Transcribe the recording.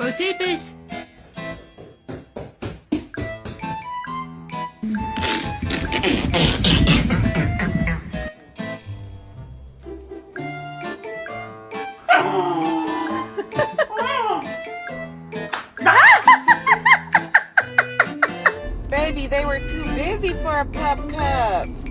Josephus! Baby, they were too busy for a pup cup.